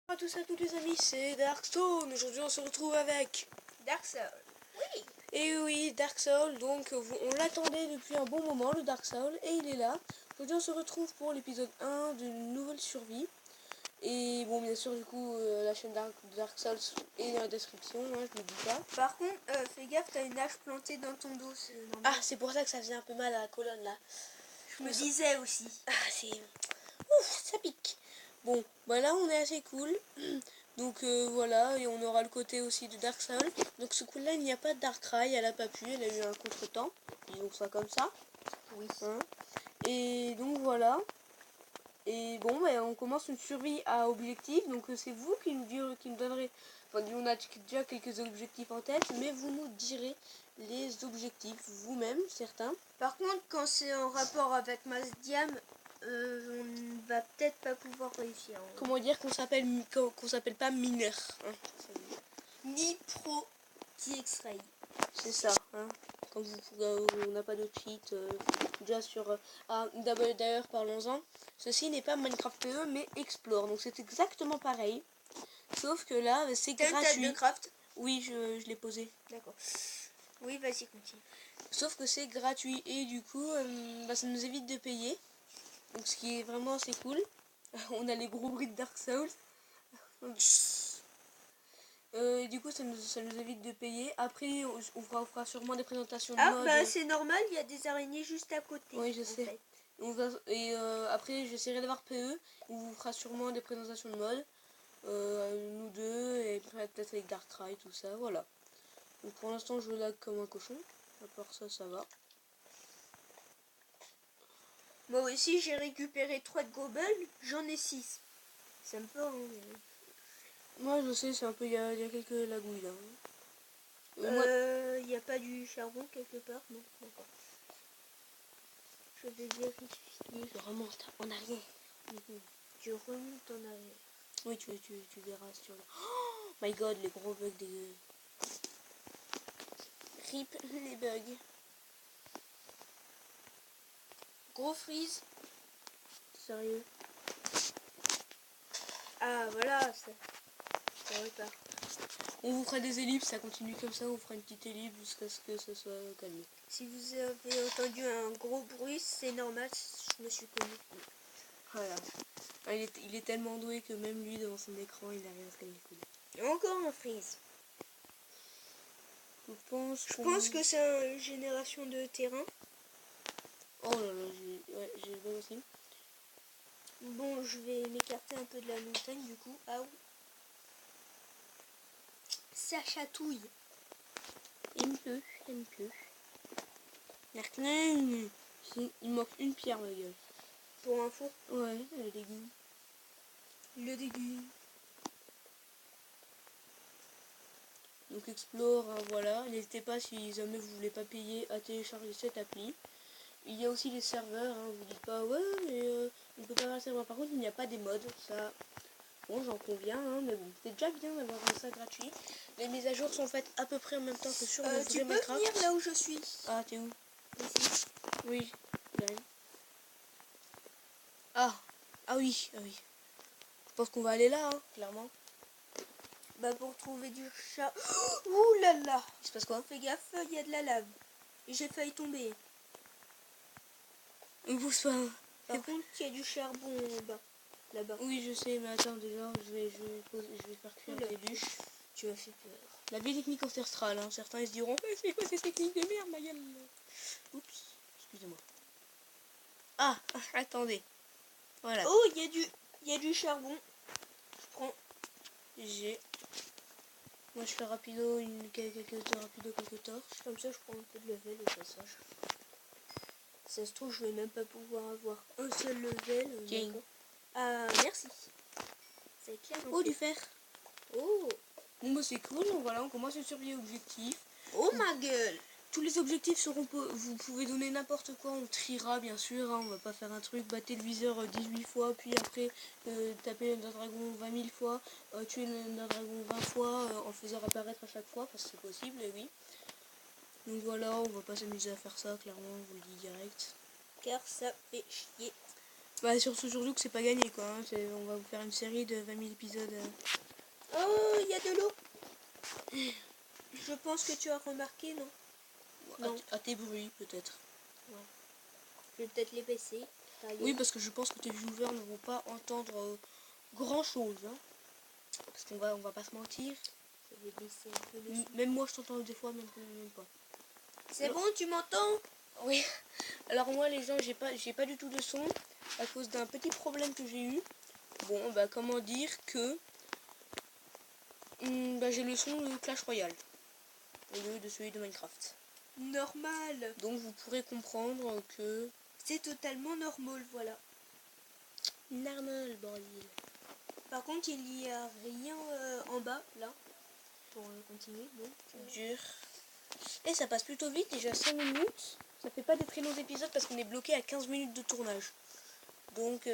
Bonjour à tous les amis, c'est Darkstone. Aujourd'hui on se retrouve avec Dark Souls. Oui. Et oui, Dark Souls, donc on l'attendait depuis un bon moment, le Dark Souls, et il est là. Aujourd'hui on se retrouve pour l'épisode 1 d'une nouvelle survie. Et bon, bien sûr, du coup, la chaîne Dark Souls est dans la description, hein, je ne dis pas. Par contre, fais gaffe, t'as une hache plantée dans ton dos. Ah, c'est pour ça que ça faisait un peu mal à la colonne là. Je me disais aussi. Ah, c'est... Ouf, ça pique. Bon, bah là on est assez cool. Donc voilà, et on aura le côté aussi de Dark Souls. Donc ce coup là il n'y a pas de Darkrai, elle a pas pu, elle a eu un contretemps. Disons ça comme ça. Oui. Hein. Et donc voilà. Et bon, bah, on commence une survie à objectif. Donc c'est vous qui nous donnerez... Enfin, on a déjà quelques objectifs en tête, mais vous nous direz les objectifs vous-même, certains. Par contre, quand c'est en rapport avec Masdiam, on ne va peut-être pas pouvoir réussir. Hein. Comment dire qu'on s'appelle pas mineur, hein. Ni pro T-X-Ray. C'est ça, hein. Quand on n'a pas de cheat déjà sur... Ah, d'ailleurs, parlons-en. Ceci n'est pas Minecraft PE, mais Explore. Donc c'est exactement pareil. Sauf que là, c'est T'as une tête gratuit. de craft? Oui, je l'ai posé. D'accord. Oui, vas-y, continue. Sauf que c'est gratuit. Et du coup, bah, ça nous évite de payer. Donc ce qui est vraiment assez cool. On a les gros bruits de Dark Souls. Et du coup, ça nous évite de payer. Après, on fera sûrement des présentations de Ah, mode. bah c'est normal, il y a des araignées juste à côté. Oui, je sais. Fait. Après, j'essaierai d'avoir PE. On vous fera sûrement des présentations de mode. Nous deux, et peut-être avec Darkrai, tout ça, voilà. Donc pour l'instant, je lag comme un cochon. À part ça, ça va. Moi aussi, j'ai récupéré 3 de gobels, j'en ai 6. Ça me peut, hein, Moi, je sais, c'est un peu... Il y a quelques lagouilles, là. Il n'y a pas du charbon quelque part? Non, d'accord. Je vais vérifier. Je remonte en arrière. Je remonte en arrière. Oui, tu verras si tu regardes. Oh my god, les gros bugs des... RIP les bugs. Gros freeze. Sérieux. Ah, voilà, ça repart. On vous fera des ellipses, ça continue comme ça, on fera une petite ellipse jusqu'à ce que ça soit calmé. Si vous avez entendu un gros bruit, c'est normal, je me suis connu. Voilà. Ah, il est tellement doué que même lui, devant son écran, il arrive à se calmer. Encore un freeze. Je pense que c'est une génération de terrain. Oh là là, j'ai le bon aussi. Bon, je vais m'écarter un peu de la montagne du coup. Ah oui. Ça chatouille. Il me pleut. Merclin, il manque une pierre, ma gueule. Pour info. Ouais, le dégoût. Le dégueu. Donc Explore, hein, voilà. N'hésitez pas, si jamais vous voulez pas payer, à télécharger cette appli. Il y a aussi les serveurs, hein. Vous dites pas, ouais, mais on peut pas avoir le serveur. Par contre, il n'y a pas des mods, ça... Bon, j'en conviens, hein, mais bon, c'est déjà bien d'avoir ça gratuit. Les mises à jour sont faites à peu près en même temps que sur le vrai Tu peux Minecraft. venir là où je suis? Ah, t'es où? Ici. Oui, j'arrive. Ah oui. Je pense qu'on va aller là, hein, clairement. Bah pour trouver du chat. Ouh là là. Il se passe quoi? Fais gaffe, il y a de la lave. J'ai failli tomber. On pousse pas. Par contre, il y a du charbon bas. Là-bas. Oui, je sais, mais attends, déjà, je vais faire cuire Oula. des bûches. Tu m'as fait peur. La vieille technique ancestrale, hein. Certains ils se diront, mais c'est quoi ces techniques de merde, ma gueule? Oups, excusez-moi. Ah, attendez. Voilà. Oh, il y a du charbon. Je prends. Moi je fais rapido, quelques torches. Comme ça, je prends un peu de level au passage. Ça se trouve, je vais même pas pouvoir avoir un seul level. Tiens. Ah, merci. C'est clair. Oh, du fer. Oh. Bon, bah c'est cool, donc voilà, on commence une survie objectif. Oh ma gueule. Tous les objectifs seront... Vous pouvez donner n'importe quoi, on triera bien sûr, hein, on va pas faire un truc, battez le viseur 18 fois, puis après taper le dragon 20 000 fois, tuer le dragon 20 fois en le faisant apparaître à chaque fois, parce que c'est possible, et oui. Donc voilà, on va pas s'amuser à faire ça, clairement, on vous le dit direct. Car ça fait chier. Bah, surtout que c'est pas gagné, quoi. Hein. On va vous faire une série de 20 000 épisodes. Oh, il y a de l'eau. Je pense que tu as remarqué, non? Non. À tes bruits, peut-être. Ouais. Je vais peut-être les baisser. Oui, parce que je pense que tes viewers ne vont pas entendre grand-chose. Hein. Parce qu'on va pas se mentir. Je vais baisser un peu le son. Même moi, je t'entends des fois, même pas. C'est bon, tu m'entends? Oui. Alors moi, les gens, j'ai pas du tout de son à cause d'un petit problème que j'ai eu. Bon, bah comment dire que bah, j'ai le son de Clash Royale au lieu de celui de Minecraft. Normal. Donc vous pourrez comprendre que c'est totalement normal, voilà. normal, bordel. Par contre, il n'y a rien en bas, là, pour continuer. Donc, dur. Et ça passe plutôt vite, déjà 5 minutes. Ça fait pas des très longs épisodes parce qu'on est bloqué à 15 minutes de tournage. Donc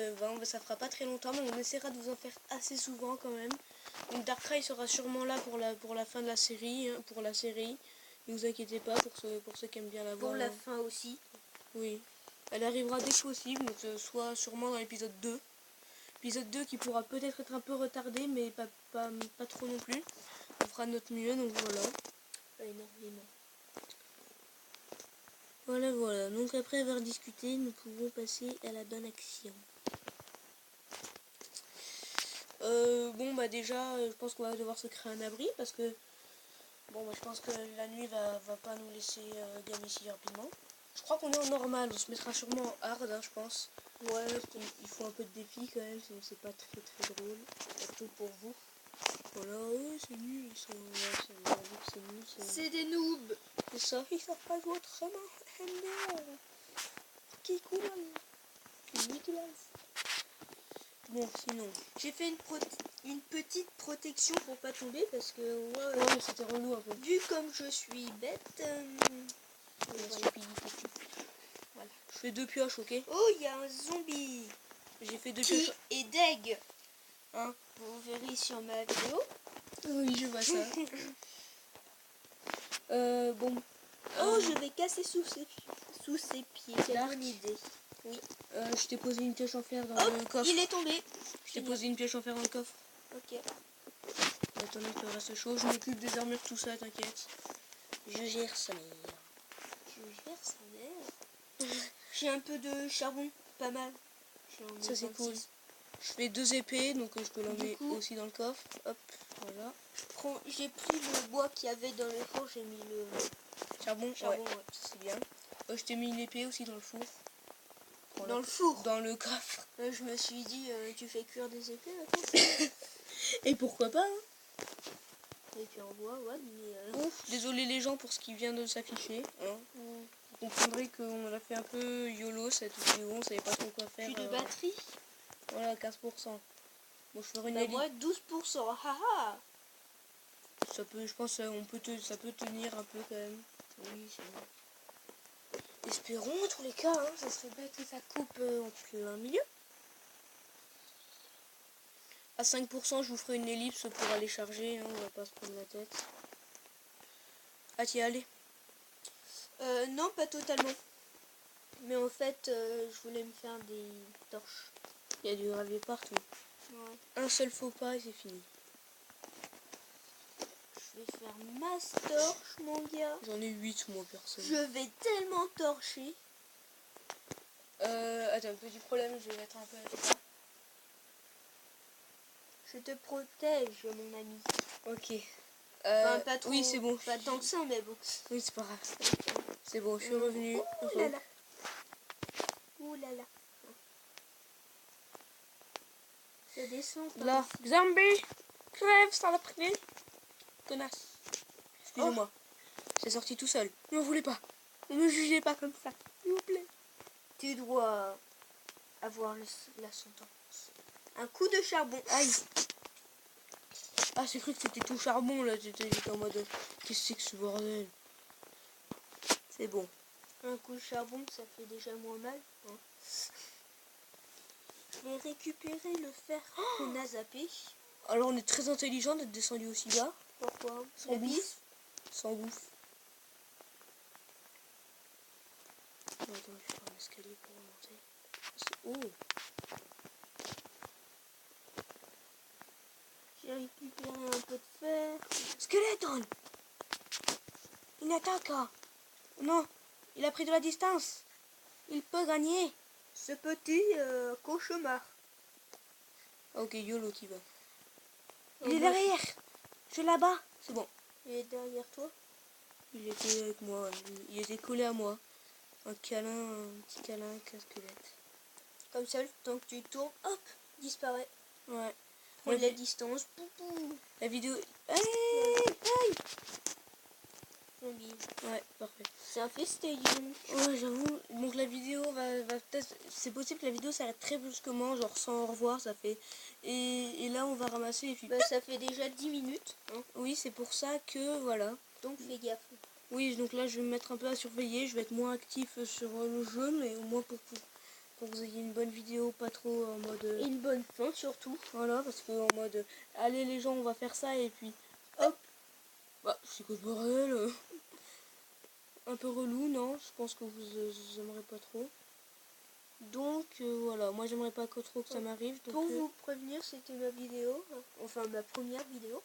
ça fera pas très longtemps, mais on essaiera de vous en faire assez souvent quand même. Donc Darkrai sera sûrement là pour la fin de la série, hein, pour la série. Ne vous inquiétez pas pour ceux qui aiment bien la voir. Pour la fin aussi. Oui. Elle arrivera dès que possible, donc soit sûrement dans l'épisode 2. Épisode 2 qui pourra peut-être être un peu retardé, mais pas trop non plus. On fera de notre mieux, donc voilà. Énormément. Voilà. Donc après avoir discuté, nous pouvons passer à la bonne action. Bon bah déjà, je pense qu'on va devoir se créer un abri parce que bon bah, je pense que la nuit va pas nous laisser gagner si rapidement. Je crois qu'on est en normal, on se mettra sûrement en hard, hein, je pense. Ouais, il faut un peu de défi quand même, sinon c'est pas très drôle, surtout pour vous. Voilà, c'est nul, ils sont... Ouais, c'est nul, c'est des noobs. C'est ça, ils savent pas jouer autrement. Qui coule. Bon, sinon... J'ai fait une petite protection pour pas tomber parce que ouais, mais c'était relou un peu. Vu comme je suis bête, voilà. Je fais 2 pioches, ok? Oh, il y a un zombie. J'ai fait 2 pioches. Et deg. Hein? Vous verrez sur ma vidéo. Oui, je vois ça. Bon. Oh, je vais casser sous ses pieds. Quelle bonne idée. Oui. Je t'ai posé une pioche en fer dans le coffre. Il est tombé. Je t'ai posé une pioche en fer dans le coffre. Ok. Attendez que reste chaud. Je m'occupe des armures, tout ça, t'inquiète. Je gère sa mère. J'ai un peu de charbon, pas mal. Ça c'est cool. Je fais 2 épées, donc je peux l'emmener aussi dans le coffre. Hop, voilà. J'ai pris le bois qu'il y avait dans le four, j'ai mis le charbon. Ouais. Ça c'est bien. Je t'ai mis une épée aussi dans le four. Dans le four? Dans le coffre. Je me suis dit, tu fais cuire des épées maintenant? Et pourquoi pas hein. Et puis en bois, ouais, mais... Ouf, désolé les gens pour ce qui vient de s'afficher. Hein. Vous comprendrez qu'on a fait un peu YOLO cette vidéo, on savait pas trop quoi faire. Plus de batterie? Voilà, 15%. Bon, je ferai une moi, 12%, haha. Ça peut, je pense, ça peut tenir un peu quand même. Oui, c'est bon. Espérons, en tous les cas, hein, ça serait bête que ça coupe en plein milieu. À 5%, je vous ferai une ellipse pour aller charger, hein, on va pas se prendre la tête. Ah, t'y es allé? Non, pas totalement. Mais en fait, je voulais me faire des torches. Il y a du gravier partout. Ouais. Un seul faux pas et c'est fini. Je vais faire masse torche, mon gars. J'en ai 8 moi, personne. Je vais tellement torcher. Attends, petit problème, je vais mettre un peu à l'écart. Je te protège, mon ami. Ok. Enfin, pas trop, oui, c'est bon. Pas tant que ça, mais bon. Oui, c'est pas grave. C'est bon, je suis revenu. Ouh là là. Ouh là là. Ça descend. Là, zombie, crève, ça l'a pris. Connasse. Excusez-moi. C'est sorti tout seul. Ne m'en voulez pas. Ne me jugez pas comme ça, s'il vous plaît. Tu dois avoir la sentence. Un coup de charbon. Aïe. Ah, j'ai cru que c'était tout charbon là. J'étais en mode. Qu'est-ce que c'est que ce bordel? C'est bon. Un coup de charbon, ça fait déjà moins mal. Hein. Je vais récupérer le fer qu'on a zappé. Alors on est très intelligent d'être descendu aussi bas. Pourquoi? Sans bouffe. Sans bouffe. Attends, je vais faire un escalier pour remonter. Oh. j'ai récupéré un peu de fer. Skeleton! Il attaque! Non, il a pris de la distance. Il peut gagner. Ce petit cauchemar. Ok, YOLO qui va. Oh, Il est moi, derrière. Je là-bas. C'est bon. Il est derrière toi. Il était avec moi. Il était collé à moi. Un petit câlin avec un squelette. Comme ça, le temps que tu tournes, hop, disparaît. Ouais. Prends Ouais, de la distance. Poupou. La vidéo... Zombie. Ouais, parfait. C'est un festin. Ouais, j'avoue. Donc la vidéo va peut-être... C'est possible que la vidéo s'arrête très brusquement, genre sans au revoir, ça fait... Et là, on va ramasser et puis... Bah, ça fait déjà 10 minutes. Hein. Oui, c'est pour ça que, voilà. Donc fais gaffe. Oui, donc là, je vais me mettre un peu à surveiller. Je vais être moins actif sur le jeu, mais au moins pour que vous ayez une bonne vidéo, pas trop en mode... Et une bonne fin surtout. Voilà, parce que en mode... Allez les gens, on va faire ça, et puis... Hop. Bah, c'est quoi ce bordel? Un peu relou, non? Je pense que vous aimerez pas trop. Donc, voilà. Moi, j'aimerais pas trop que ça m'arrive. Donc, Pour vous prévenir, c'était ma vidéo. Enfin, ma première vidéo.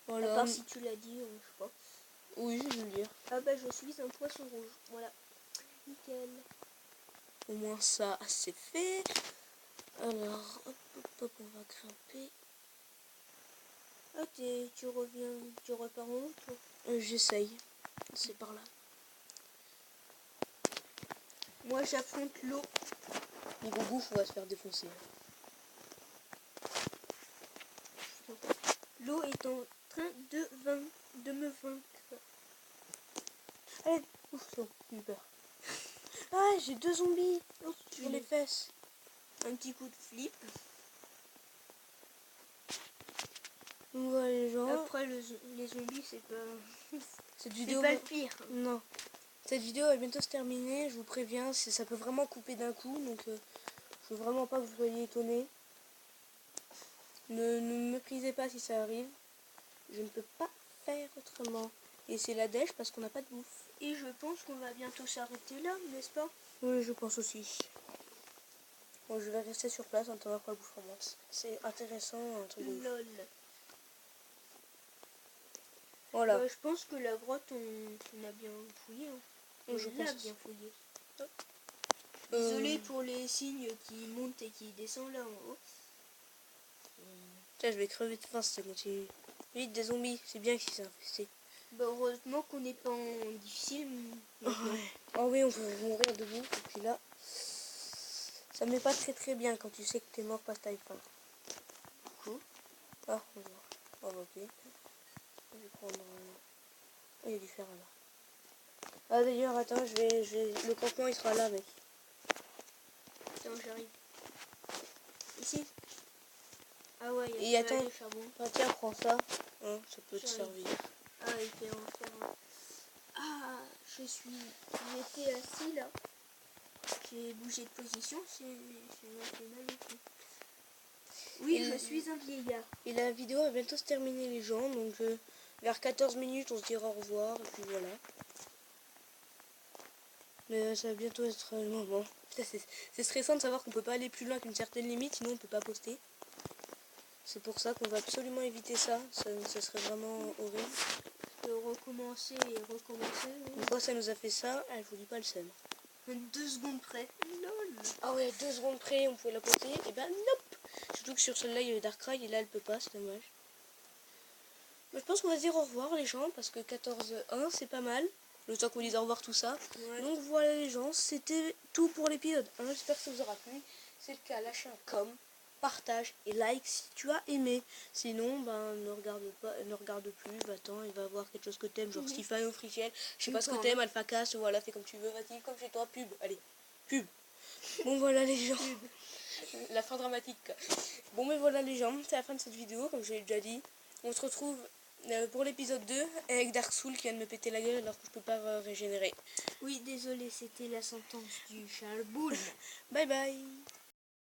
voilà. À part si tu l'as dit, je sais pas. Oui, je vais le dire. Ah bah, je suis un poisson rouge. Voilà. Nickel. Au moins ça, c'est fait. Alors, hop, hop, hop, on va grimper. Ah, tu reviens, tu repars en haut, toi. J'essaye. C'est par là. Moi, j'affronte l'eau. Niveau bouffe, on va se faire défoncer. L'eau est en train de me vaincre. Allez, ouf, c'est bon, j'ai eu peur. Ah, j'ai 2 zombies sur les fesses. Un petit coup de flip. Donc voilà les gens. Après, les zombies, c'est pas... Cette C'est vidéo pas le pire. Non. Cette vidéo va bientôt se terminer, je vous préviens, ça peut vraiment couper d'un coup, donc je veux vraiment pas que vous soyez étonnés. Ne me méprisez pas si ça arrive. Je ne peux pas faire autrement. Et c'est la dèche parce qu'on n'a pas de bouffe. Et je pense qu'on va bientôt s'arrêter là, n'est-ce pas? Oui, je pense aussi. Bon, je vais rester sur place en attendant que la bouffe commence. C'est intéressant, un truc de ouf. Lol. Voilà. Bah, je pense que la grotte, on a bien fouillé. Hein. On Je l'a pense bien fouillé. Euh, Désolé pour les signes qui montent et qui descendent là en haut. Tiens, je vais crever de faim si ça continue. Vite, des zombies, c'est bien qu'ils s'est infesté. Bah, heureusement qu'on n'est pas en difficile maintenant. Oh oui, on peut mourir debout. Et puis là, ça met pas très bien quand tu sais que t'es mort parce que t'as eu faim. Cool. Ah, bonjour. Oh, bah, ok. Je vais prendre... il y a du fer là. Ah d'ailleurs, attends, le campement il sera là, mec. Attends, j'arrive. Ici. Ah ouais, il Et y a attends. des charbons. Ah tiens, prends ça. Hein, ça peut te J'arrive. servir. Ah, il fait en fer. Ah, j'étais assis là. J'ai bougé de position, c'est magnifique. Oui, je suis un vieillard. Et la vidéo va bientôt se terminer les gens, donc vers 14 minutes on se dira au revoir, et puis voilà. Mais ça va bientôt être le moment. C'est stressant de savoir qu'on peut pas aller plus loin qu'une certaine limite, sinon on peut pas poster. C'est pour ça qu'on va absolument éviter ça, ça serait vraiment horrible. De recommencer et recommencer. Une fois ça nous a fait ça, je vous dis pas le seum. 2 secondes près. Lol. Ah ouais, 2 secondes près, on pouvait la poster, et ben nope. Surtout que sur celle-là il y a le Darkrai, et là elle peut pas, c'est dommage. Mais je pense qu'on va se dire au revoir les gens, parce que 14-1 c'est pas mal. Le temps qu'on dise au revoir tout ça. Ouais. Donc voilà les gens, c'était tout pour l'épisode 1. J'espère que ça vous aura plu. C'est le cas, lâchez un com, partage et like si tu as aimé. Sinon, ben ne regarde plus, va-t'en, il va voir quelque chose que t'aimes, genre Stéphane officiel. Je sais pas ce que t'aimes, Alpha Cast, voilà, fais comme tu veux, vas-y, comme chez toi, pub, allez, pub. Bon voilà les gens. La fin dramatique. Bon mais voilà les gens, c'est la fin de cette vidéo, comme je l'ai déjà dit. On se retrouve pour l'épisode 2 avec Dark Soul qui vient de me péter la gueule alors que je peux pas régénérer. Oui, désolé, c'était la sentence du Charles Boule. Bye bye.